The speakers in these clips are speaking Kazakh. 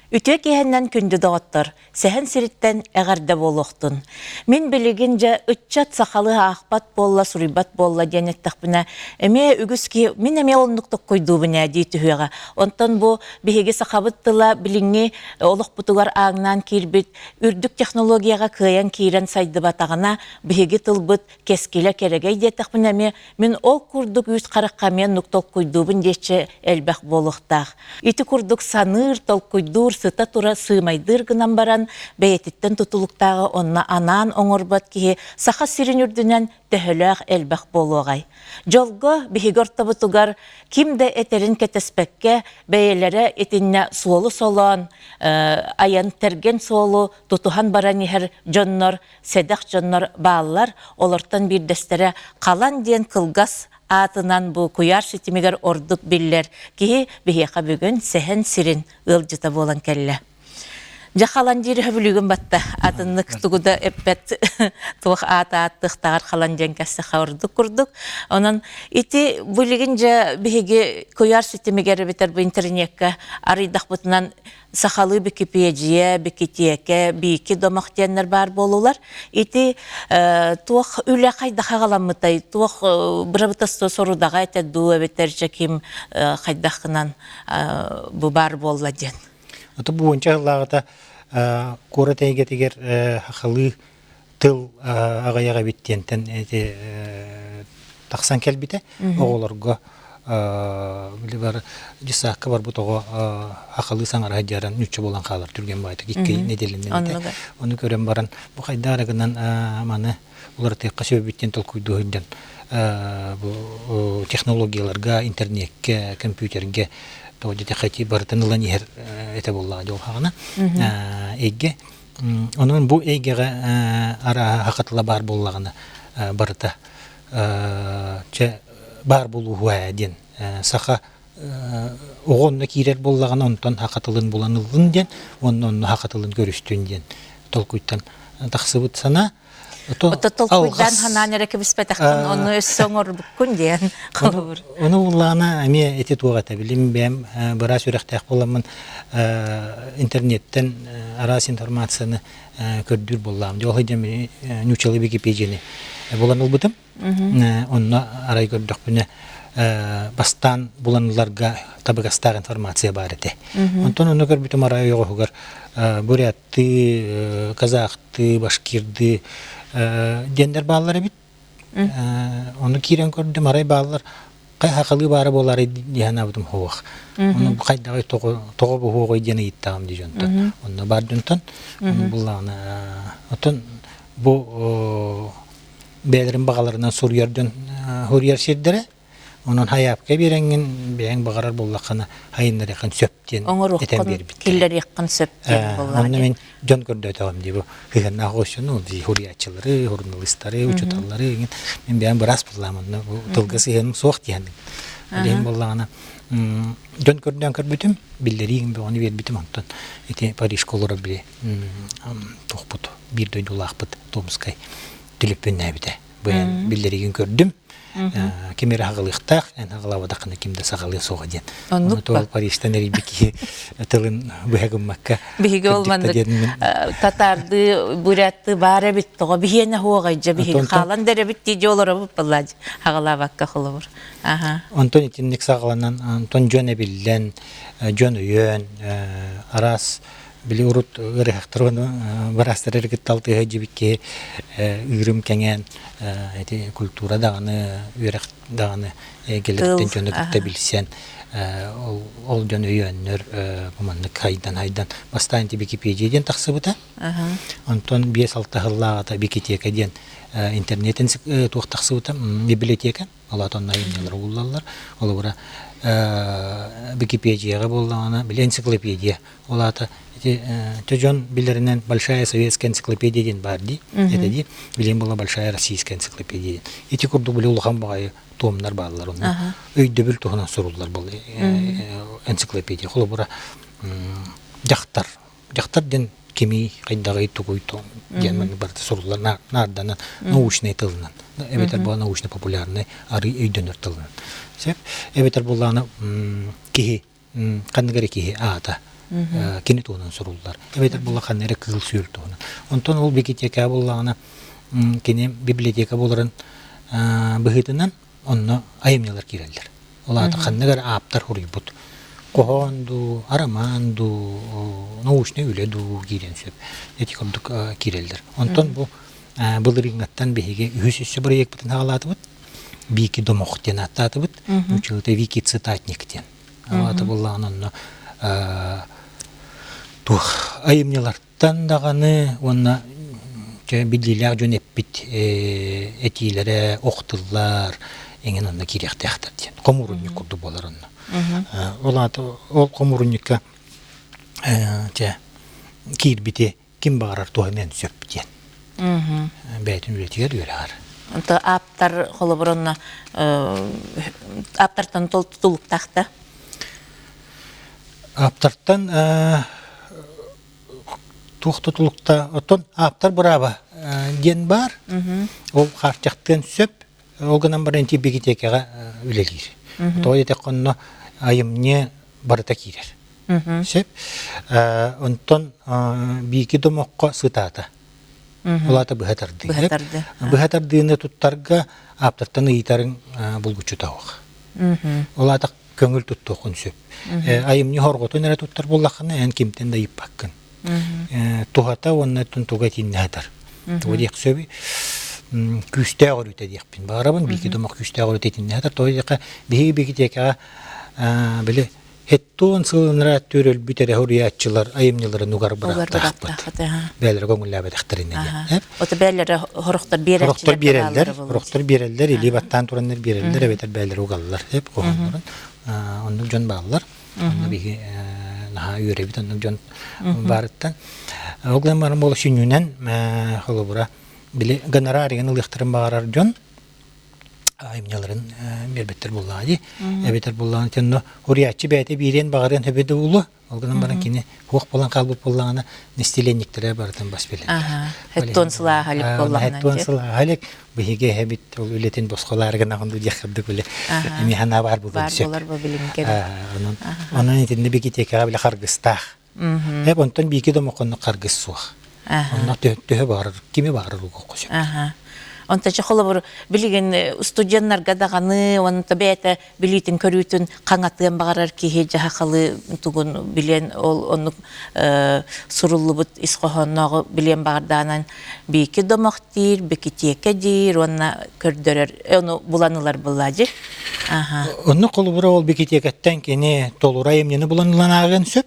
Үтө кеһеннен күндү доғыттыр, сәһен сириттен әғарда болуқтын. Мен білігінже үтчат сақалы ақпат болла, сурибат болла денеттақ бұна. Әме үгіз ки, мен әме олындықтық қойду бұна дейті хүяға. Онтан бұл бігеге сақабыттыла біліңе олық бұтығар аңнан кербіт, үрдік технологияға күйен кейрен сайды батағына бігеге тылбыт кескелі керегей дейттақ бұна. Мен ол күрдік үз қарыққа мен нүктол қойду бұн дейші әлбәқ болуқтақ. Үті күрдік саныр тол қойдур сыта тура сыймайдыр гынан баран бәйетіттен тұтылықтағы онна анан оңырбат кеге сақа сирин үрдінен төхіләқ әлбәқ болуғай. Жолғы бігігорта бұтығар кімді әтерін кәтеспәкке бәйелері етінне суолу солуан, аян терген суолу тұтухан баран ехер жоннор, седақ жоннор бағалар олыртан бір дәстері қалан ден қылғас атынан бұл кuyar сетімегер ордық білер ки бігеқа бүгін сәхен сирин ылжыта болан кәлі. Жақалан жері хүбілігін батта атынық тұғыда әппәт тұғық аты тағар қалан жен кәсі қауырдық күрдік. Онын ити бүлігін жа бігеге kuyar сетімегер бітер бұл интернетке арыйдақ бұтынан сақалы Википедия, Викитеке, бейкі домақтенлер бар болулар. Ити туақ үлі қайда қағаламытай, туақ бірабытасты сорудаға әтәді өбеттер жаким қайдақынан бұл бар болладен. Ото буынча лағыта кора тәйгетегер хақалы тыл ағаяға биттентен тақсан кәлбіті оғыларға бар жисаққа бар бұтығы хақалы саңарға жаран нүтші болан қалар түрген байды кекке неделінен оны көрен баран бұл қайда арағынан маны олар текқа сөбі биттен тол көйді өйден технологияларға, интернетке, компьютерге тоодете хати бартынылан ер эте болла жол хагана эйге онун бу эйгеге ара хакатла бар боллагана барта че бар болу хуаден саха огонна кирер боллагана онтон хакатылын буланылын ден оннон хакатылын көрүстүн ден толкуйттан таксыбыт сана Ота толкуйдан хананера кебиспетахтан оны өссөңөр бүккүн ден. Оны уллана аме эте тугата билим бем бара сүрәхтәк буламын интернеттен арас информацияны көрдүр булам. Жолы дем нючалы Википедияны буланыл бутым. Онна арай көрдүк бүне бастан буланыларга табыгастар информация бар эте. Онтон оны көрбүтүм арай йогугар бурятты, казахты, башкирды дендер баллары бит. Оны кирен көрдüm арай баллар кай хакылы бары болары дияна бутум хоох. Оны кайдагы того бу хоой дени иттам дижонтон. Оны бардынтон булланы отон бу бейлерин багаларынан сурьярдын хурьяр шердере onun hayapka birengen beğen bağırar bollakana hayınlar yakın söpten eten bir bit. Killer yakın söpten bollar. Onu men jon gördü tamam diye bu. Hıhan nahoşunu di huriyatçıları, hurnalistleri, uçutalları men beğen biraz bullamın. Bu tılgısı hem soğuk diyen. Diyen bollana jon gördüğün körbütüm billeriyim be onu bir bitim ondan. Ete Paris kolora bile tohput bir de dolakput Tomskay tülüpün nebide. Bu billeriyim gördüm. Кемер хагылыктак, эн хагалавадакны кимде сагалый согаден. Оны тол Парижтан эрибики тылын бегем Макка. Беге олманды. Татарды, бурятты бары бит тога бигене хугайжа биге халан дере битти жолора буллаж. Хагалавакка хулур. Аха. Антон итинник сагаланан Антон Жone билен, Жон Үйөн, Арас били урут рехтрону барастырыр гытталты хажибикке үрүм кеңен эти культура даганы үрек даганы келеттен жөнү гытта билсен ол жөн өйөннөр буманны хайдан бастан Википедиядан таксыбыта Антон 5-6 жылларда Викитекаден интернеттен тук таксыбыта библиотека алатан найындар уллалар ол бара Википедияга болганы бил энциклопедия олата Тёжон билеринен большая советская энциклопедия бар ди. Это ди билем была большая российская энциклопедия. Эти курду были улхан багай томнар баллар оны. Өйдө бил тухана сурулар бол энциклопедия. Холобура жактар ден кеми кайдагы тугуйтон ден бар сурулар нардан научный тылынан. Эбетер бу научно-популярный ары өйдөнөр тылынан. Сеп эбетер буланы кихи кандыгары кихи ата Kini tuğunun sorullar. Evet bulla kanere kıl suyul tuğunu. Ondan ol biblioteka bullağına kini biblioteka buların bıhıtından onunla ayımyalar girerler. Ola da kanneler aptar huribut. Kohondu, aramandu, nauşne üle du giren söp. Netik olduk girerler. Ondan bu bılırıngattan behige ühüsüsü buraya ekbeten halatı bud. Biki domokten attatı bud. Müçülde viki циtatникten. Alata bullağın onunla tuh ayımyalardan dağını onunla bildiler jönepbit etilere oqtıllar engin onda kirek tehtir diyen. Komurunnik kurdu bolar onunla. Olata ol komurunnikka kirbiti kim bağırar tuhanen söp diyen. Beytin üretiyor öyle ağır. Anta aptar holobronna aptartan tutuluk taxta. Aptartan tuhtutulukta oton aptar brava diyen bar. O harçaktan söp o gınan barenti bigitekega ülelir. Toy ete konno ayımne barata kirer. Söp onton biki domokko sıtata. Olata bıhatardı. Bıhatardığını tuttarga aptartan ıyıtarın bulguçu tavuk. Olata köngül tuttuğun söp. Ayımne horgotu nere tuttar bullakını en kimten de yip bakkın. Tuhata onna tuntuga tinnatar. Toyek söbi küste ağrıta diyekpin. Bağırabın bilgi domak küste ağrıta tinnatar. Toyeka bihi teka böyle hetton sığınra törül bütere huriyatçılar ayımnıları nugar bıraktı. Beler gongullar bedektirin diye. Ota beller horoktar birer. Horoktar birerler ili battan turanlar birerler evet beler ugallar hep kohanların. Onu jon bağlar. Onu bir naha ürebit onu jon barıttan. Oglan barın bolu şününen holubura bile ganararigen ılıktırın bağırar jon. Ayımyaların birbetter bullağı. Birbetter bullağını tenno huriyatçı beyte biren bağıran hebede ulu. Olganın barın kini huok bolan kalbıp bullağını nistilenliktire barıtan basbeli. Hetton sıla halik bullağına. Hetton sıla halik. Bihige hebit ületin boskolar gana hundu yakırdık bile. Mihana var bu var bolar bu bilinken. Onun itinde bir kiteka bile kargıstah. Hep ondan bir iki domokonu kargıs suah. Onlar töhe bağırır. Kimi bağırır bu kokusu. Onta çakolabur bilgin studentlarga dağını onta beyte bilitin körütün kanatlıyan bağırar ki heja hakalı tugun bilen onu surullu but iskohonnağı bilen bağırdanan bir iki domaktir, bir iki tekedir, ona kördörer, onu bulanılar bulacı. Onu kolubura ol bir iki teketten kini tolurayım yeni bulanılan ağın söp.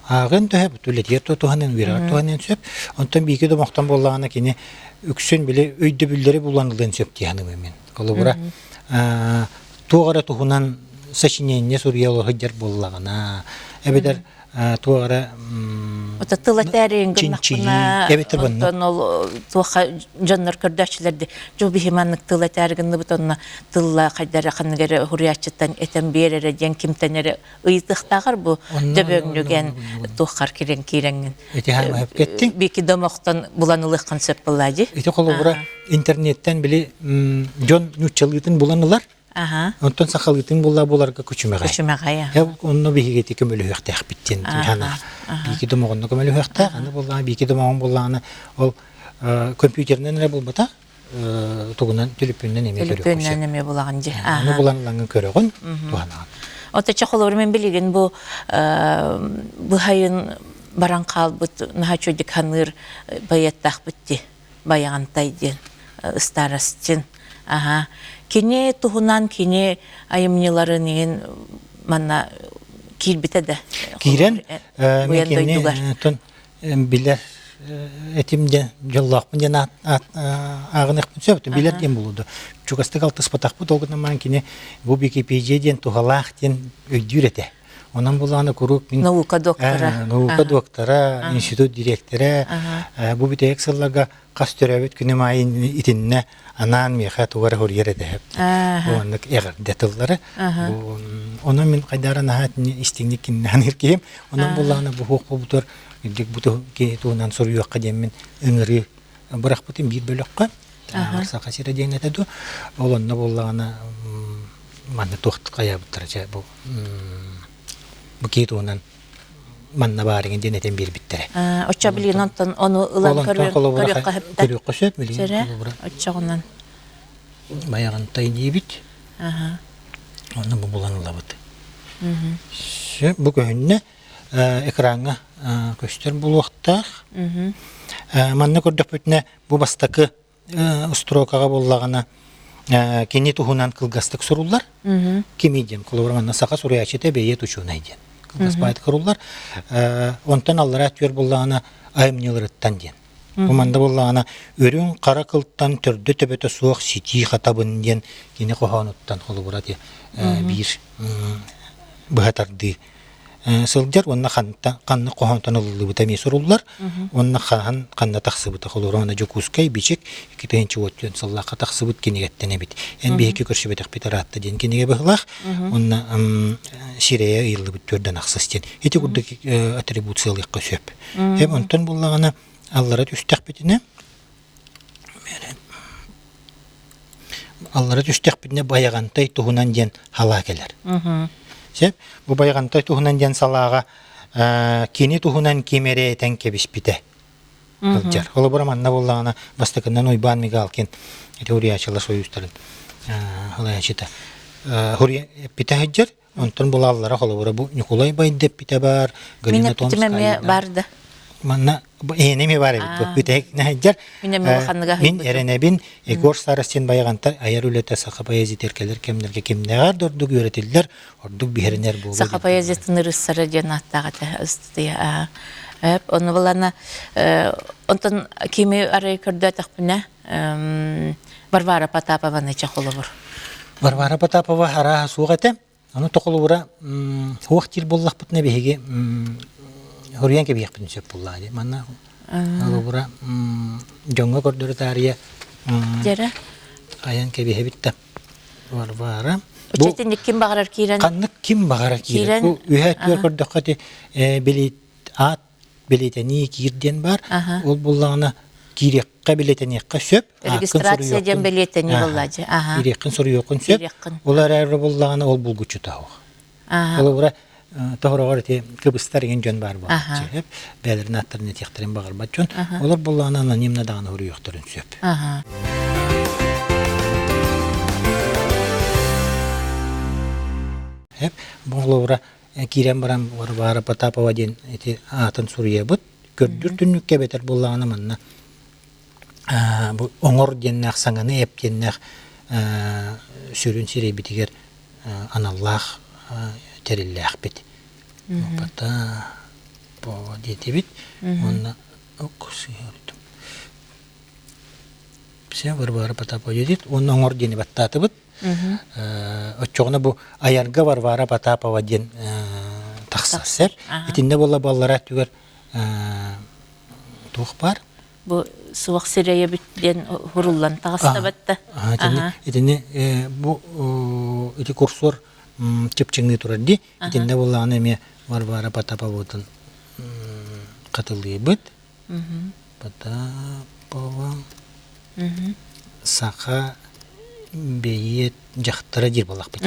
Ağın da hep tületiyer tuhanen virar tuhanen söp. Ondan bir iki domaktan bollağına kini üksün bile öydü bülleri bulanıldığın söp diyanım emin. Kolubura tuğara tuhunan saçinyenine Suriyalı hıcar bollağına. Ebeder tuğara Ota tılatarın gırnaqına, ondan ol tuğa canlar kardeşlerdi. Jo bihimanlık tılatarın butonna tılla qaydara qanıgara huriyatçıtan eten berere den kimtenere ıytıqtağır bu döböngügen tuğar kirengin. Eti hem hep kettin. Biki domaqtan bulanılıq konsept buladı. Eti kolubura internetten bile John Nutchalıtın bulanılar. Ondan sakalıtın bularga küçümeğe. Küçümeğe. Hep onu bir hiketi kömülü hüyakta bittin. Bir iki domoğunu kömülü hüyakta. Bir iki domoğun bullağını ol kompüterinden ne bulmata? Tuğunan tülüpünden eme körüyor. Tülüpünden eme bulağınca. Onu bulanılan körüğün tuğanağın. Ota çakolor men biligin bu hayın baran kalbıt naha çocuk hanır bayattaq bitti. Bayantaydı. Starastın. Kini tuhunan kini ayımniların manna kirbite de. Kiren mekeni ton bilir etimde jallaq men ağınıq söptü bilir dem buludu. Çukastık altı spatak bu dolguna man kini bu Wikipedia'dan tuhalaq den öydürete. Ondan bulağını kuruk nauka doktora. Nauka doktora, institut direktörü. Bu bir tek sıllaga kastörevit günümayın itinne anan miha tuvar horiyere de hep. Bu anlık eğer detayları. Onun min kadar nahat istinlik nanirkiyim. Ondan bulağını bu hukuk budur. Gidip bu ki tuğunan soruyor kademin ınırı bırak butum bir bölükka. Varsa kasire cennete du. Olanla bulağını manı toht kaya budur bu. Bu ki tuğunan манна барыгын денетен бир биттере. Оча билген онтон onu ылан көрөк кахыпта. Көрөк көсөп билген Сере колобура. очагынан. Баягын тайдибит. Ага. Оны бу буланылабыт. Шө бу көнне экранга көстөр булуктак. Манна көрдөк бүтүнө бу бастакы устройкага боллагана кени тухунан кылгастык суруллар. Кимиден колобура манна сака суруячете бее тучунайден. Кылгаспайт кыруллар. Онтан аллара түр буллагана айымнылырыттан ден. Буманда боллагана өрүн кара кылттан төрдө төбөтө суак сити хатабын ден кини кохонуттан колобура те бир быхатарды сылдер онна канны кохонтан ылыбыта месуруллар онна канна таксыбыта колорона жокускай бичек китенчи оттен сыллака таксыбыт кинегеттене бит эн беки көршөбөтөк питаратта ден кинеге быхлах онна сирея ыйлыбыт төрдөн аксыстен эти курдык атрибуциялык көсөп эм онтон буллагана аллара түстәк битине аллара түстәк битине баягантай туһунан ден халакелер сеп бу баягантай туһунан ден салага кини туһунан кимере этен кебиспите кылжар холобора манна боллагана бастакынан ойбан мигалкин теориячылар союзтарын халаячыта хурия питахыджар онтон булаллара холобора бу Николай Байдеп пите бар Галина Томская барды. Манна энеме бар бит. Бүтек нәҗәр. Мин эренебин Егор Старостин баяганта аяр үлете саха поэзия теркелер кемнәргә кемнәр дөрдүк өйрәтелдер. Ордук биһернәр булды. Саха поэзиясын рыссары җанаттагы ыстыя. Оны буларны онтон кими арай көрдө тахпына Варвара Потапова нече холобур. Варвара Потапова хара сугате. Аны токолура хуактир боллак бутне беге Хуриян ке бияк битүнсөп буллады. Манна алыбыра жоңго көрдөрү тария. Жара. Аян ке бие битте. Варвара. Учетин ким багарар кирен? Канны ким багарар кирен? Бу үһәт көрдөккәте билет ат билетени кирден бар. Ол буллагына киреккә билетенеккә сөп. Регистрация ден билетени буллады. Киреккән сору юкын сөп. Олар әрі буллагына ол булгучу тау. Алыбыра Тоғырағар те кыбыстар ген жөн бар бұл. Чеп, бәлірін аттарына тектірін бағыр бат жөн. Олар болағына анонимна дағаны ұры yoqtарын сөп. Бұл ұра кирен барам Варвара Потапова ден атын Сурия бұд. Көрдір түннікке бетер болағына манна. Оңыр деннәқ саңаны еп деннәқ сүрін сирей бітігер аналлах териллях бит. Пата по детибит, он оксиорит. Все Варвара Потапова дедит, он ордене баттатыбыт. Очоғына бу аярга Варвара Потапова ден тақсасыр. Итинде бола баллара түгер туқ бар. Бу суақ сирeye биттен хуруллан тағыста батта. Итинде бу ити курсор чепчеңни турарди. Итинде болағына ме Варвара Потаповадан қатылы бит. Потапова сақа бейет жақтара дир болақ бит.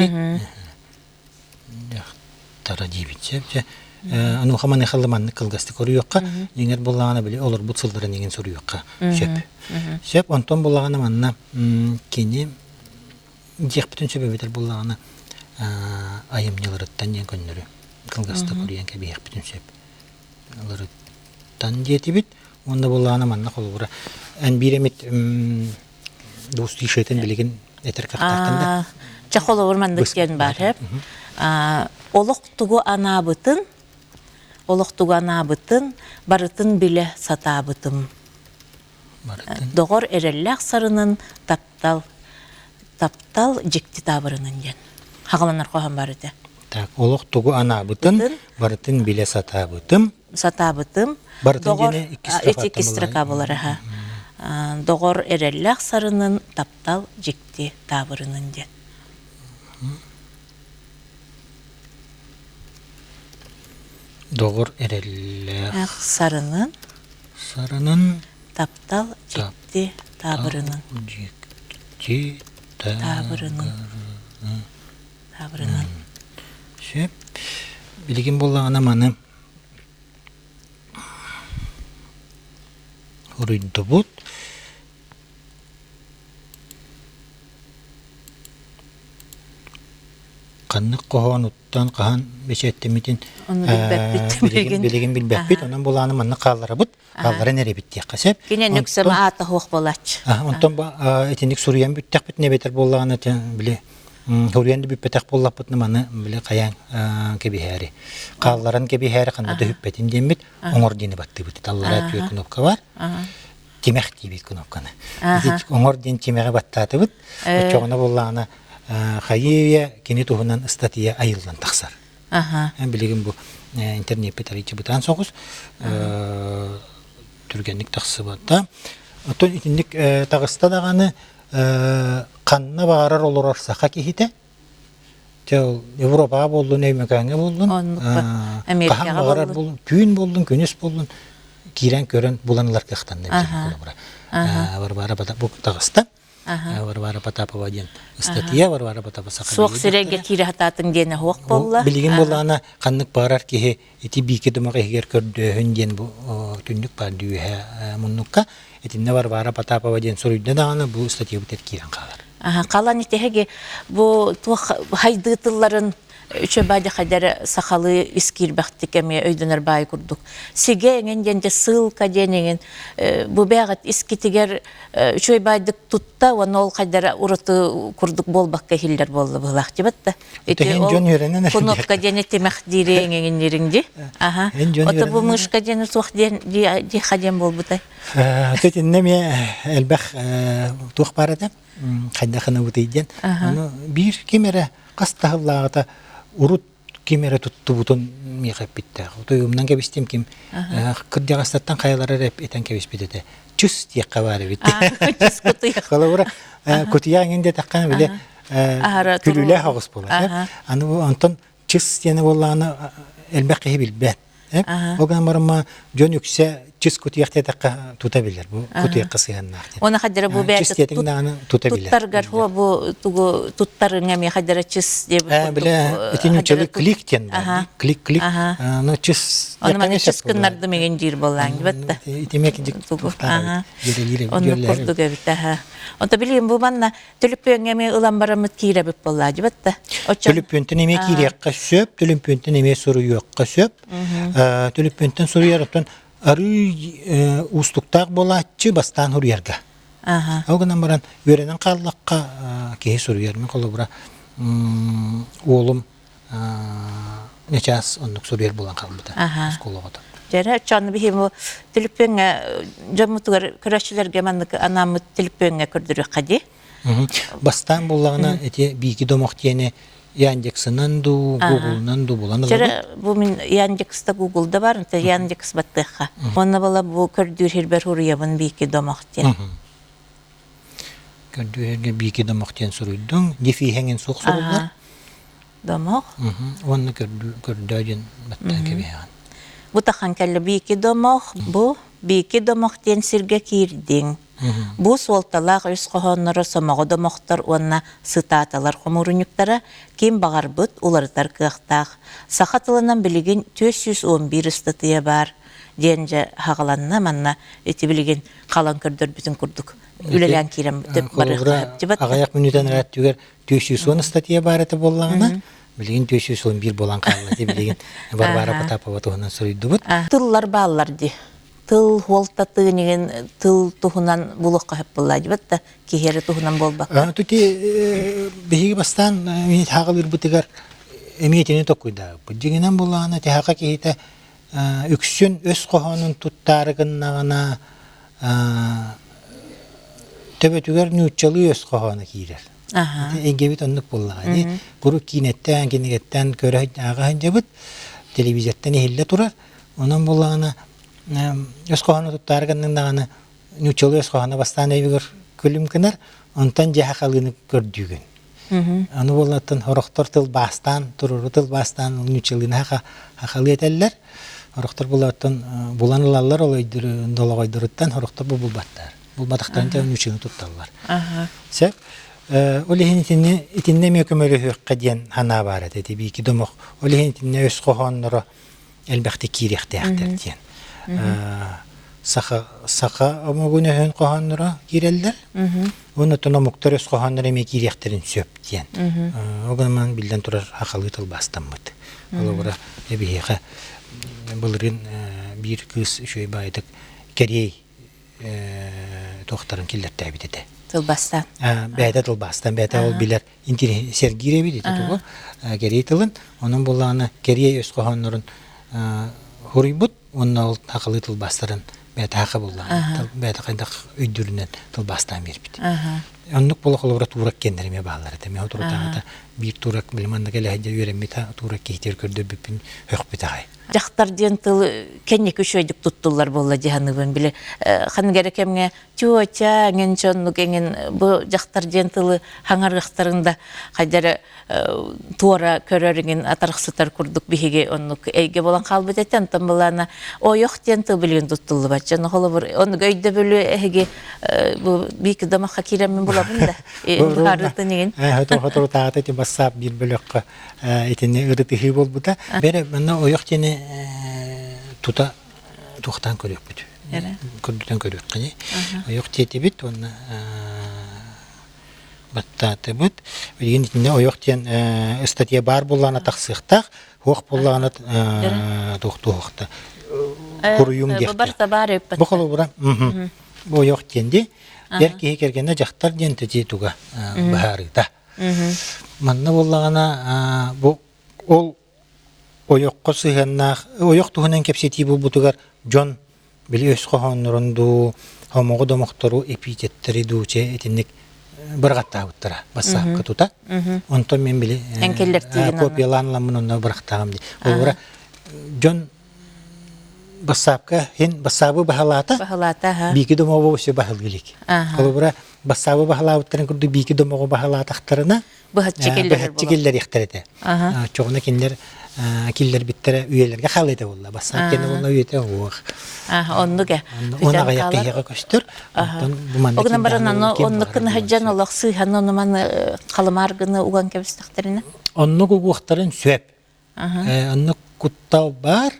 Жақтара дибит. Ану хаманы халыманны кылгасты көрü юққа. Еңер болағына біле олар бұт сылдырын еген сұры юққа. Сөп. Сөп, онтон болағына манна кені жеқ бүтін сөпе бетер болағына айымнелырыттан ен көннөрү. Кылгаста көрüyen ке бейек бүтін сөп. Лырыттан дети бит. Онда болағына манна қолуыра. Ән биремет досты ишетен білеген әтір қақтақтанда. Чақолы ұрмандық ден бар. Олықтығы анабытын, барытын біле сатабытым. Доғыр әрелләқ сарының таптал жекті табырының ден. Хағаланар қоған бар еді. Олықтығы анабытын, барытын біле сатабытым. Сатабытым. Барытын дене iki строка болар. Доғыр әрелләқ сарының таптал жекті табырының ден. Doğur erellek sarının taptal ciddi tabırının Şöp bilgin bollağına manı Уруйдубут. Каннык коһонуттан кахан бешеттемитин Onu bilbepпит. билеген билбеппит, онан буланы манна калларабыт, каллара неребит диye касеп. Кине нүксәмә ата хук болач. Онтон этинник сурьян бүттәк бит не бетер буллаганы биле Хурьянды бүппетәк буллаппытны маны биле каян кебиһәри. Калларын кебиһәри кандай хүппетин демит, оңор дини батты бит. Таллара түйе кнопка бар. Тимәх дибит кнопканы. Оңор дин тимәгә баттаты бит. Чоғына буллаганы хайыя кини туһунан статья айылдан тахсар. Билеген бу интернет бетәричи бутан соғыз түргенник тахсы батта. Отон итинник тагыста даганы канна барар олорор саха кихите. Жол Европа болдун, Америкага болдун. Америкага болдун. Түйүн болдун, күнүс болдун. Кирен көрөн буланылар кыхтанды бизге. Варвара бата бу тагыста. Варвара Потапова ден статья Варвара Потапова саха. Сук сиреге кире хататын дене хук болла. Билген булана каннык барар кихи ити бике дымага эгер көрдөһүн ден бу түндүк бар дүйе муннукка. Этинне Варвара Потапова ден суруйда даганы бу статья битер кирен калар. Калан итеге бу тух хайдытылларын үчө бади хадары сахалы искир бактикеме өйдөнөр бай курдук. Сиге энгенде ссылка денеген бу бягат искитигер үчөй байдык тутта онол хадары уруту курдук болбакка хиллер болду булак дебатта. Кнопка дене темах диреңеңнеринди. Ото бу мышка дене сух ди хадем болбутай. Тетин неме элбах тух барада. Кайда хана бутайден. Аны бир кемере кастахлагата урут кемере тутту бутун миқап битте. Тоюмнан кебистим ким кырдягастаттан каялары реп этен кебиспидете. Чүс тиек кабары битте. Чүс кутуя. Калавра кутуя инде таккан биле күлүле хагыс була. Аны антон чүс тиене болланы элбеки билбет. Оган марма жон үксе чүс кутуя такка тута билер. Бу кутуя кысыяннар. Оны хадыра бу бәт туттаргар хуа бу тугу туттарыңа ме хадыра чүс деп. Биле этинчелик кликтен. Клик. Ну чүс. Оны мане чүс кыннарды меген жир боллаң дибатта. Итемек дик туктар. Оны курдук эбит. Онта билем бу манна төлөппөнгө ме ылан барамыт киребип болла дибатта. Төлөппөнтөн эме кирекка сөп, төлөппөнтөн эме суруюкка сөп. Төлөппөнтөн суруярыптан ары устуктак болачы бастан хурьярга. Ауганан баран өренен каллакка кеһи суруярмын колобура оолум нечас оннук суруяр болан калбыта скологото. Жара чаны бихим телеппеңе жамутугар көрөчүлөргө мандык анамы телеппеңе көрдүрүк кади. Бастан боллагына эти бийки домок тиене Яндексынан ду, Гуглынан ду буланы. Жара бу мен Яндекста Гуглда бар, те Яндекс баттыха. Онна бала бу көрдүр хербер хуруябын бийки домок тиен. Көрдүргө бийки домок тиен суруйдуң, дефи хенген сук сурулар. Домок. Онна көрдүдөн баттан кебеген. Бу тахан келли бийки домок, бу бийки домок тиен сирге кирдиң. Бу солталак үс кохоннору сомого домоктор онна сытаталар хомурунюктара ким багарбыт улартар кыактак. Сахатылынан билеген 411 статья бар. Денже хагаланна манна эти билеген калан көрдөр бүтүн курдук. Үлелен кирем деп барыктап жибат. Агаяк мүнүтөн раттүгөр 410 статья бар эте боллагына. Билеген 411 болан калды деп билеген Варвара Потапова туһунан сурuyдубут. Тыллар баалар ди. Тыл холтаты неген тыл тухунан булукка хеп булла дибатта кихери тухунан болбак. Тути биги бастан мен хагылыр бутыгар эметени токуйда. Будигенен булланы тяка кихите үксүн өс кохонун туттарыгыннагына төбөтүгөр нүчөлү өс кохону кирер. Энгебит оннук булла. Куру кинеттен кинегеттен көрө аган жабыт телевизияттан эхилле турар. Онан булланы өс коханы туттарыгынның дағаны нүчелі өс коханы бастан өйбігір көлім кінер, онтан жаға қалғыны көрдүйген. Аны болаттан хорықтар тыл бастан, тұрыры тыл бастан нүчеліні хақалы етелілер. Хорықтар болаттан бұланылалар олайдыры, долағайдырыттан хорықтар бұл баттар. Бұл батақтарын жа нүчеліні тутталылар. Сәп, олеген итінне мекөмөлі хөққа ден хана бар әді, бейкі домық. Олеген итінне өс коханлары әлбәқті кейректі әқтір ден. саха амогуна коханнара киреллер. Оны тона муктарыс коханнара ме кирехтерин сөп диен. Огаман билден турар акылы тыл бастаммыт. Олора эбиха булрын бир кыз шөй байдык керей тохтарын киллерте битете. Тылбастан. Бәйдә тылбастан, бәйдә ул билер интерес сергире бит тугу. Керей тылын, onun булланы керей өс коханнарын хурибут, онна ул акылы тылбастарын бәйдә хакы булланы. Бәйдә кайда өйдүрүнөн тылбастан бербит. Оннук боло колора турак кендереме баалар эте. Мен туракта бир турак билманга келеде үйренмете турак кейтер көрдө бүпүн хөкпүтагай. Жақтар ден тыл кеннек үшөйдік туттулар болла жиханыбын біле. Хан керекемге тюоча, нген чоннук енген бұ жақтар ден тылы хаңарғақтарында қайдары туара көрерінген атарықсытар күрдік бігеге оннук әйге болан қалбыт әтен тым болана ойық ден тыл білген туттулы бат. Жаны қолы бір оны көйді бөлі әйге бейкі дамаққа кереммен болабын да. Харыты неген. Хотор тағаты те бассап бір бөліққа етіне ұрыты хүй бол бұда. Бәрі мұнна ойық дені тута тухтан көрөк бүт. Көрдүтөн көрөк кene. Ойок тети бит, оны баттаты бит. Бигинде ойок тен статья бар булганы таксыктак, хок булганы тухтухта. Куруюм дехте. Барта бар өппөт. Бу колу бура. Бу ойок тенди берки кергенде жактар денте жетуга баарыда. Манна булганы бу ол ойоққа сыйганнақ, ойоқ туһунан кепсети бу бутугар Джон били өс кохоннорунду, хомого домохтору эпитеттери дуче этинник быргаттаабыттара бассаакка тута. Онтон мен били копияланламын бырактагам ди. Олора Джон бассаакка хен бассаабы бахалата. Бахалата, Бики домого өсө бахылгылик. Олора бассаабы бахалаабыттарын курду бики домого бахалатактарына бахатчыкеллер ихтерете. Чогуна киндер киллер биттере үйелерге халыйда болла. Бассаак кені болла үйете оғық. Оннуге. Оны ғаяққияға көстір. Оғынан барынан оннықын хаджан олақ сыйхан оныман қалымарғыны уған кебістіқтеріне? Оннық уғықтарын сөп. Оннық құттау бар.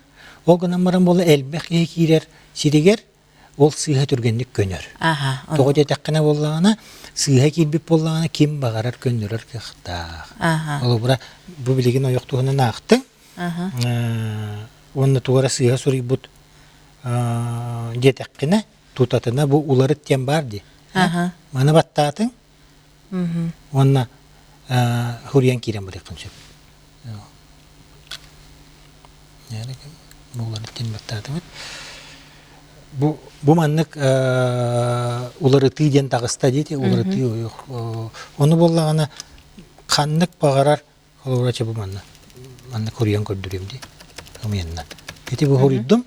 Оғынан баран болы әлбәқ кейер сирегер ол сыйға түргенлік көнер. Тоғы детаққына боллағына сыйға келбіп боллағына кем бағарар көнерер кіқтақ. Ол бұра бұл білеген ойықтығынан ақты. Онны туғара сыйға сұрый бұд детаққына тұтатына бұл улары тем бар де. Маны баттатың, онна хұриян керен бұдықын сөп. Бұл улары тем баттатың өт. Бу маннык улары тыйден тагыста дейти, улары тый ойық. Оны боллағана қаннык бағарар, оларача бу манны көрген көрдірем dey, оменнан. Эти бу хориддум,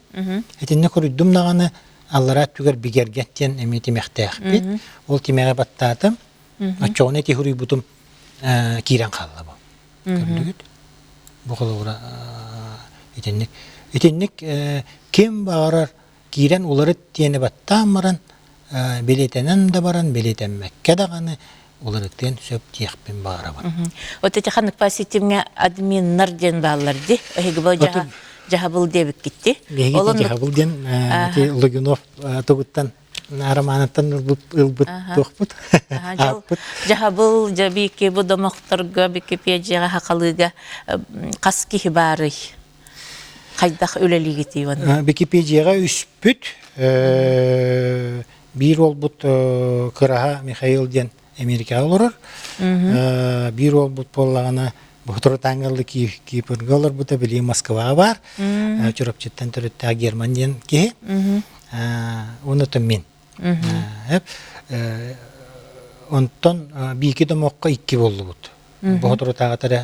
этинне хориддум нағаны аллара түгер бигергеттен эмети мехтеяқ бит, ол тимеға баттатым, ачоғын эти хорий бутум кирен қалла бу. Көрдігіт? Бу қолуыра этинник кем бағарар кирен улары тиені баттамаран, белетенен де баран, белетен мәкке дағаны, улары тиен сөп тиекпен бағара бар. Оте ханық паситимге админнар ден бағалар де, өйгі бұл жағабыл дебік кетті. Бейгеті жағабыл ден, Логинов тұғыттан, араманаттан ұлбыт тоқпыт, ақпыт. Жағабыл жабеке бұ домақтарға, беке пейджеға хақалыға қас кейі бары. Қайдақ өлелі кетей оны? Википедияға үспүт, бир ол бұд қыраға Михаил ден Америка олырыр. Бир ол бұд болағына бұқтыры таңғылды кейпіргі олыр бұда білей Москва бар. Чұрапчеттен түрітті Герман ден кей. Онытым мен. Онтон бейкі домоққа 2 болы бұд. Бұқтыры тағатары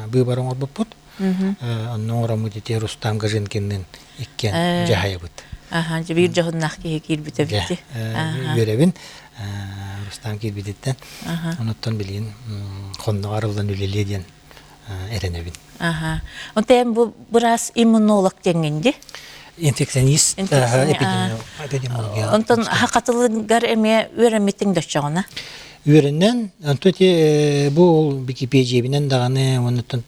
бұй барың ол бұд бұд. Онның орамы дете Рустам Гаженкиннен иккен жахая бұд. Бір жағыннақ кейі келбіті бітті. Беребін Рустам келбедеттен. Оныттан білген қонның арылдан өлеледен әренебін. Онтайын бұл біраз иммунолог денгенде? Инфекционист, эпидемиология. Онтан хақатылығар әме өрәметтің дөтчағына? Өріннен, бұл Википедиябінен дағаны, оныттан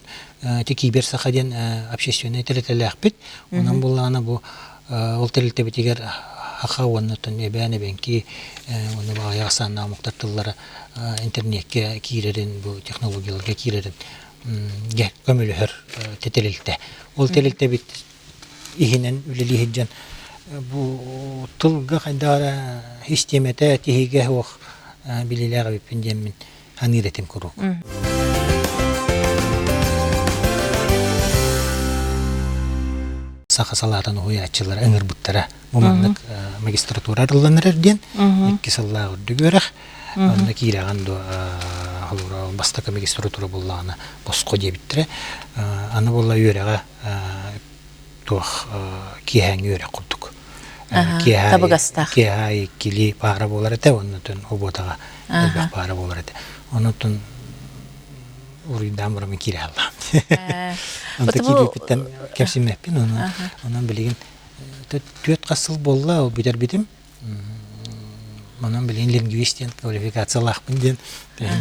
кибер сахаден общественный телетелек бит. Онан булланы бу ол телете битигер хаха оннотон эбәне бенки оны багая санна муктартыллары интернетке кирерин бу технологияларга кирерин көмөлөр тетелилте. Ол телилте бит ихинен үлелиһиджан бу тылга кайдара системете тиһиге ох билилеге бипиндемин ханиретим курук. Сахасалатын уячылар ыңыр буттара буманнык магистратура арылланырден 2 салла үрдүгөрөх анда кираган до алура бастака магистратура булланы боско дебитре аны болла үйрәгә тох киһәң үйрә курдук киһәй кили пара болар эте оннотон оботага элбек пара болар эте оннотон урыйдан бурам киралла анда кирипиттен кепсимеппин онан билеген төт касыл болла ол битер битим манан билген лингвистен квалификациялахпын ден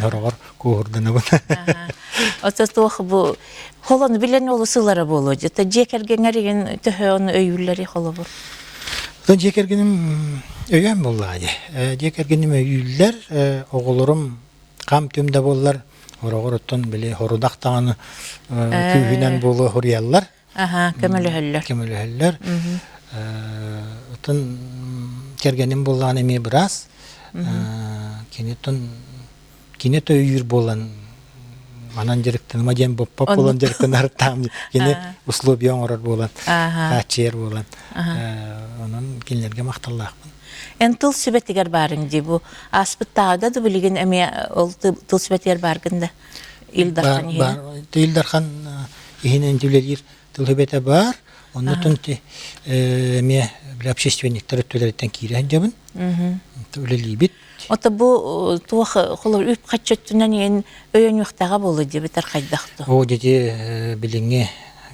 хорогор коордана бу Отостох бу холон билен олусылары болу. Жата жекергеңерген төһөн өйүлләри холобур. Тон жекергеним өйөн боллады. Жекергеним өйүлләр оголорум кам төмдө боллар. Хорогороттон биле хорудактаганы күбүнөн болу хорияллар. Көмөлөһөллөр. Тон кергеним болланы эме бираз. Кинет өйүр болан анан жериктен маден боппап болан жериктен артам кене условия оңорор болан качер болан анан кинлерге макталлакмын. Тыл сүбетигер барың ди бу аспыттагы да билген эме ол тыл сүбетигер баргында Илдархан бар. Илдархан ихинен дилелер тыл сүбете бар. Оннотон эме общественниктер төлөрөттөн кирен жабын. Төлөлибит. Ота бу тух холор үп качыттынан ен өйөн юктага болу деп битер кайдакты. О деди билиңе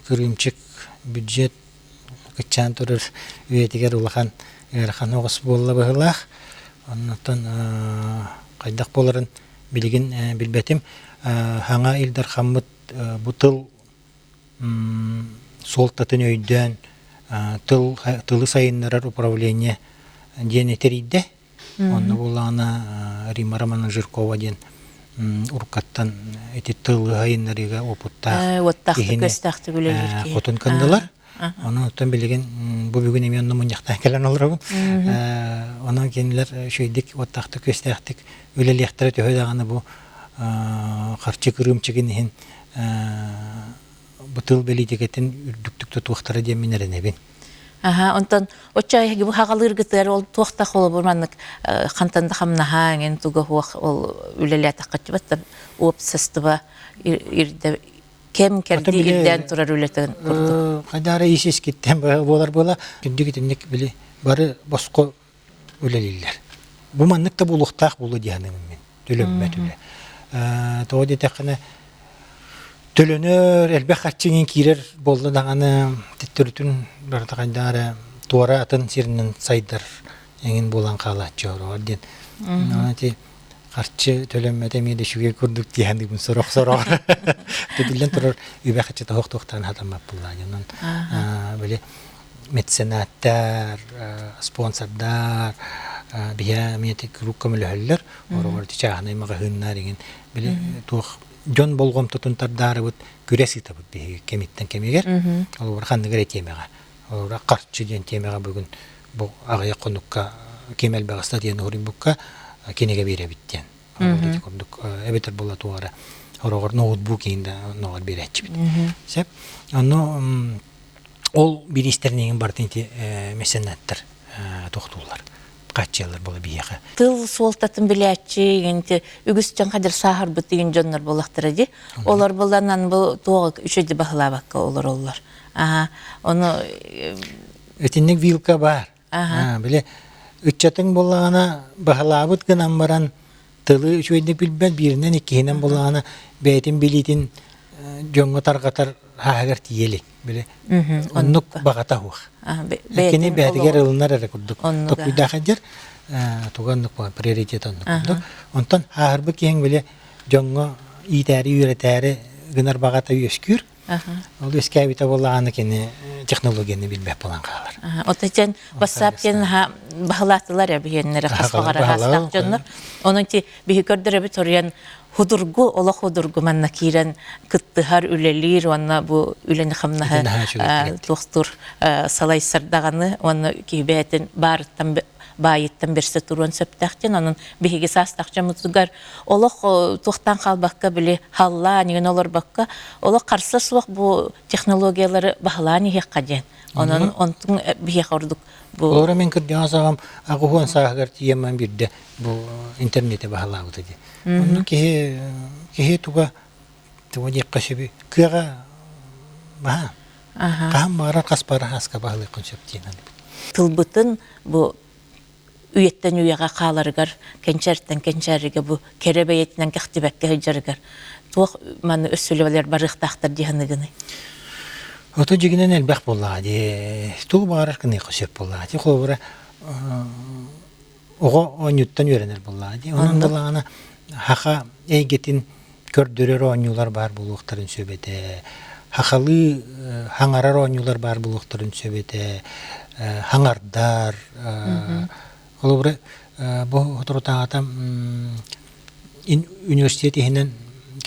көрүмчүк бюджет кычан турur үетигер улахан эрхан огус болла быһылах. Оннотон кайдак боларын билигин билбетим. Хаңа Илдарханмыт бу тыл солтатын өйдөн тылы сайыннарар управление денетериде. Онна булана Рима Романовна Жиркова ден уркаттан эти тылы сайыннарыга опутта көстакты билелер. Хотун кандылар. Оны оттан билеген бу бүгүн эми онно мунжакта келен олорбу. Онан кенилер шөйдик оттакты көстактык үлелектер төһөдаганы бу карчы кырымчыгын бутыл белидегетин үрдүктүктө туактары дем минеренебин. Онтон очай бу хагалыр гытыр ол туакта холо бурманнык хантанда хамнаха ген туга хуак ол үлелята качбатта опсыстыба ирде кем керди ирден турар үлетен курдук. Кадары исес кеттен болар бола күндүгүтүнүк били бары боско үлелилер. Бу манныкта булуктак болу дияным мен. Төлөммө төлө. Тоди такына төлөнөр элбек хатчыгын кирер болду даганы титтүрүтүн бардагандары туара атын сиринен сайдар эңин болан калачы орден. Нати карчы төлөммөдө менде шуге көрдүк дияны бун сорок. Төдүлен турар үбек хатчы токтоктан хатамап булганын. Böyle mecenattар, sponsorдар, бия метик руккамылыһыллар, орор тичааны магahыннар деген биле тух жон болгом тутунтардары бут күрәси табыт бии кемиттен кемегер. Ал бар ханны гәре темега. Ора картчы ден темега бүгүн бу агыя конукка кемел багыста ден орибукка кенеге бере биттен. Орор көрдүк эбетер болла туара. Орор ноутбук инде ногар беречи бит. Сеп аны ол министрнең бартынти месенаттар токтулар. Качалар бола бияга. Тыл солтатын биләтчи, генте үгүстен кадыр сахар бутыгын жоннор болактыр ди. Олар болданан бу тоог үчөдү бахлабакка олар. Оны этинник вилка бар. Биле үчөтүң болгана бахлабыт гынан баран тылы үчөйдү билбет биринен иккенен болгана бетин билитин жоңго таргатар хагар тиелик биле. Оннук багата хук. Кене бәдигер ылынар әрі күрдік. Токуйда қадер, туғанлық бұл приоритет онлық күрдік. Онтан ағырбы кейін біле жоңғы итәрі үйретәрі гынар бағата өскүр. Ол өскәбите болланы кені технологияны билбеп болан қалар. Отачан WhatsApp кен бахалатылар я бигеннәре хасбагара хастак жоннор. Onun ti бихикөрдөрө бит орян худургу ола худургу манна кирен кыттыхар үлелир онна бу үлени хамна тохтур салай сардаганы онна кибетен бартан байыттан берсе турун сөптәхтен анын бихиге састакча мутугар олох тохтан калбакка биле халла неген олор бакка олох карса суак бу технологиялары бахлани хеккаден онун онтун бихе кордук бу Олора мен кырдыга сагам агугон сагар тиеммен бирде бу интернете бахалабыты ди. Onu kehe tuga yaklaşık kıra bah. Kam bara kaspara haska bahlı konseptiyen. Tılbıtın bu üyetten üyega kalargar kençerten kençerige bu kerebeyetinden kahtibekke hıcargar. Tuğ manı ösülüveler barık tahtır dihanıgını. Oto jiginen elbek bolladı. Tuğ barar kını konsep bolladı. Kobra ogo onyuttan öğrenir bolladı. Onun bollağına Haqa eygetin kördürür oynular bar buluqtарын söbete. Haqalı hangarar oynular bar buluqtарын söbete. Hangardar. Olubra bu oturutan atam üniversitetinden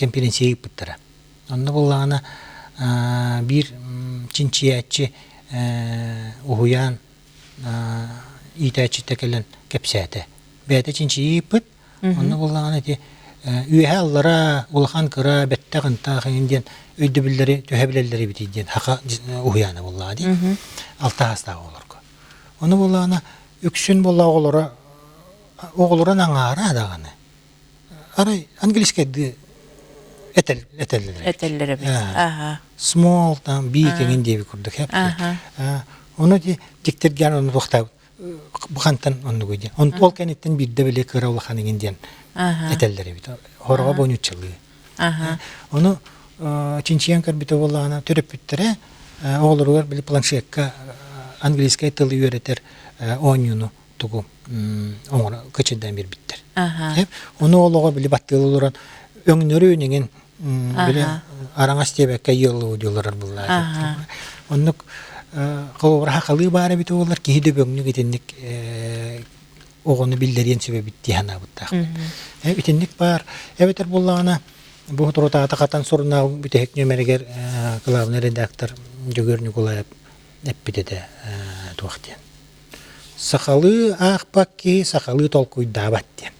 konferansiya gittiler. Onda bollağına bir çinçiyatçı uhuyan itaçı tekelen kepsete. Bete çinçiyi gittit. Onu bollağına ki üye allara ulhan kıra bette qınta qıyından öydübülleri töhebilelleri bitiyden haqa uhuyanı bollağı di. Alta hasta olur. Onu bollağına üksün bollağı oğulura nangara adağını. Aray angliske'de etelleri bir. Small tam big engin diye bir kurduk hep. Onu di diktirgen onu toxtav. Bu kantan onu koydu. Onu tolkenetten bir de böyle kıra ulhan enginden etelleri bit. Horga bonutçılığı. Onu çinçiyen karbite bollağına törep bittere oğulurlar böyle planşetka angliske'de tılı öğretir oyunu tuğum ona kaçından bir bitter. Hep onu oğluğa bile battılı olan öngünörü önüngin böyle arangas tebekka yolu diyorlar bunlar. Onu kavra hakalı bari bit oğullar ki hide böngünü gitenlik oğunu bildiriyen sebebi bitti hana buttak. Hep itenlik var. Evet bollağına bu turota atakatan soruna bitehek nömerger kılavne redaktör Jogör Nikolayep hep bitede tuğaktiyen. Sakalı akpak ki sakalı tolkuy davat diyen.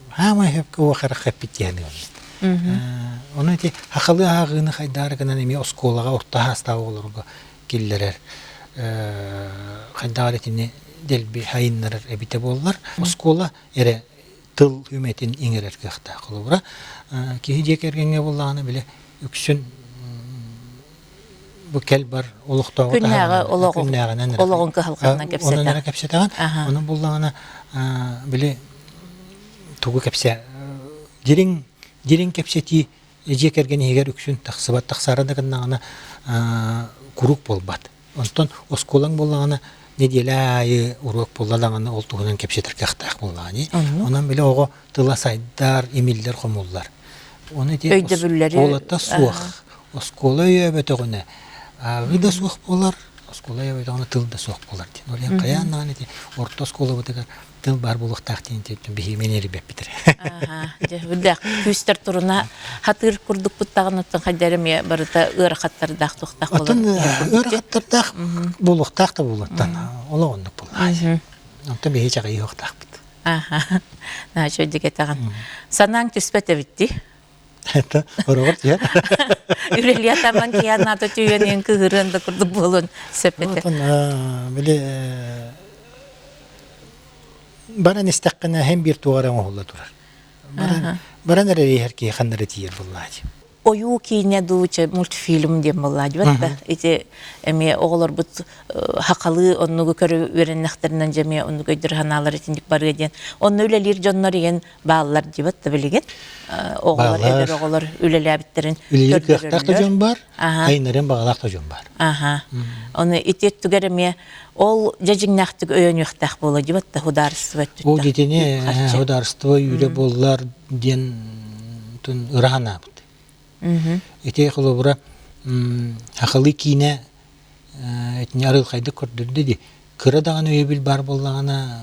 Hama hep kavakara hep diyen. Onu ki hakalı ağını haydar kanan emi oskolaga orta hasta olurga killerer. Haydaretini delbi hayınlar ebite bollar. Oskola ere tıl hümetin inger kıhta kulubra. Ki hicek ergenge bollağını bile üksün bu kelbar oluqta o da oloğun halqından kepsete. Onlara kepsete. Onun bollağına bile tuğu kepse dirin kepseti hicek ergenge higer üksün taqsibat taqsarada kanağına kuruk bolbat. Ondan oskolan bollağına ne diyelayı uruk bollalağını oltuğundan kepsetir kıhtaq bollağını. Ondan bile oğu tıla saydar, emiller komullar. Onu diye olata suaq. Oskola yöbete güne. Ağıda soğuk bolar, oskola yöbete güne tılda soğuk bolar. Öyle kayandan eti orta oskola botekar tıl bar buluq taqtiyen tepten bihimeneri bep bitir. Aha, küster turuna hatır kurduk buttağın ottan haydarım ya barıta ıra hattar dağ toqtaq bolar. Otun ıra hattar dağ buluq taqta buluttan. Ola onluk bolar. Ondan bihi çağı yoq taq bit. Aha, na şöyle getağın. Sanan tüspete bitti. Hatta orovat ya. Üreliyataman ki yanata tüyenin kıhırında kurdu bulun sepete. Ondan böyle baran istaqqana hem bir tuğara mohulla durar. Baran nereye herki xanları tiyer vallahi. Oyu ki ne duçe multifilm diye vallahi vatta. İşte emi oğlar bu hakalı onu görü verenlerden cemiye onu gödürhanalar içindik barı ediyen. Onu öylelir canlar yiyen bağlar diye vatta bilgin. Oğlar eller oğlar öyleler bitlerin. Öylelik kıhtak da jon var. Aynların bağlak da jon var. Aha. Onu itet tügeremiye ol jajıgnaqtık öýönýükdäk bolady vatta hudarsyp ötdü. O ditini hudarsyp ýüre bollar diýen tun ırahana. Ите холобура хахалы кийне этне арыл кайды көрдүрдү ди. Кыра даган өйбүл бар боллагана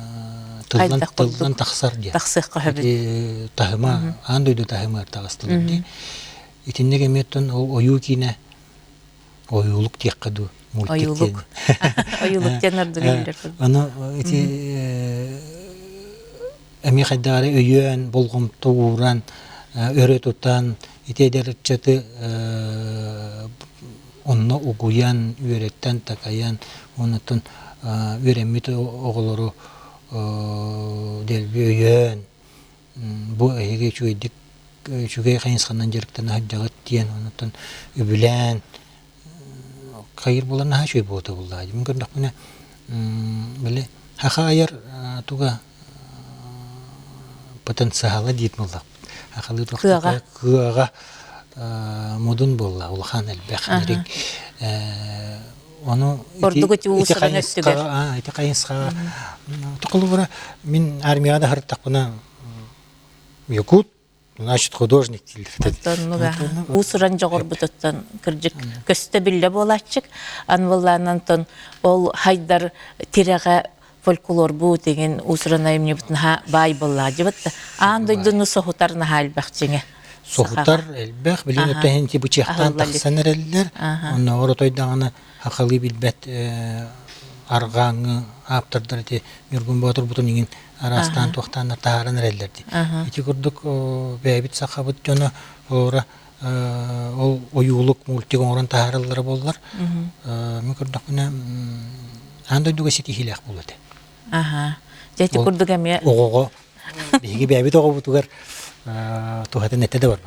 тылдан таксар ди. Тахсык кахабит. Тахыма андойду тахыма тагыстылар ди. Итиннеге меттон ою кийне оюлук тиек каду мультиктен. Оюлук тенерді келдер. Аны ити эми кайдары өйөн болгом тууран өрө тутан ите дерчети онно угуян үйреттен такаян онотон үйремит оголору делби өйөн бу эге чуйдик чугай кайынскандан жериктен хаджагат тиен онотон үбүлен кайыр булан ха чуй боты булда мүмкүн дакмына биле хахайыр туга потенциалы дейт булда хахалы тукта кыага модун болла улхан элбэх нерик ону ити кайынска тукулура мен армияда хартакпына якут значит художник тилдер. Усуран жогор бутуттан кыржык көстө билле болачык. Анвалланан тон ол хайдар тирага фольклор бу деген усуран айымне бутна бай болла жыбытта. Андойдуну сохутарна халбакчыңа. Сохутар элбэх билен өтөһенти бычактан таксанереллер. Онно оротойдаганы хакылы билбет аргаңы аптырдар ди Миргун Батыр бутун иген арастан тохтан тааран эрелдерди. Ити курдук бэбит сахабыт жона ора ол оюлук мультик оран таараллары боллар. Мен курдук мына андай дуга сити хилек болот. Жети курдук эме ого биги бэбит ого бутугар тухатын этте де бар.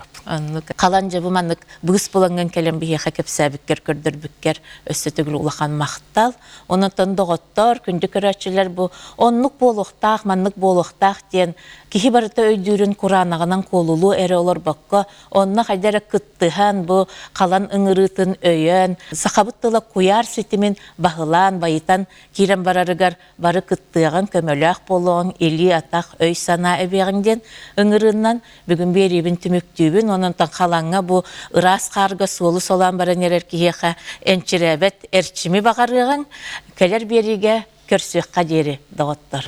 Қалан жабы маннык бұғыс боланған кәлем бейеқа кепсәбіккер, көрдірбіккер, өсті түгіл ұлақан мақтал. Онытын доғыттар, күнді көрәтшілер бұл, онлық болуқтақ, манлық болуқтақ ден, кихи барыта өйдүрін құранағынан қолулу әрі олар баққа, онына қайдары күттіған бұл қалан ыңырытын өйен, сақабыттылы қуяр сетімен бағылан, байытан керен барарығар бары күттіған көмөләқ болуын, елі атақ өй сана әбеғінден ыңырынан бүгін беребін түміктүйбін, онынтан қаланға бұл ырас қарға солы солан баран ерер кейеға әнчірәбет әрчімі бағарыған кәлер береге көрсек қадері дағыттар.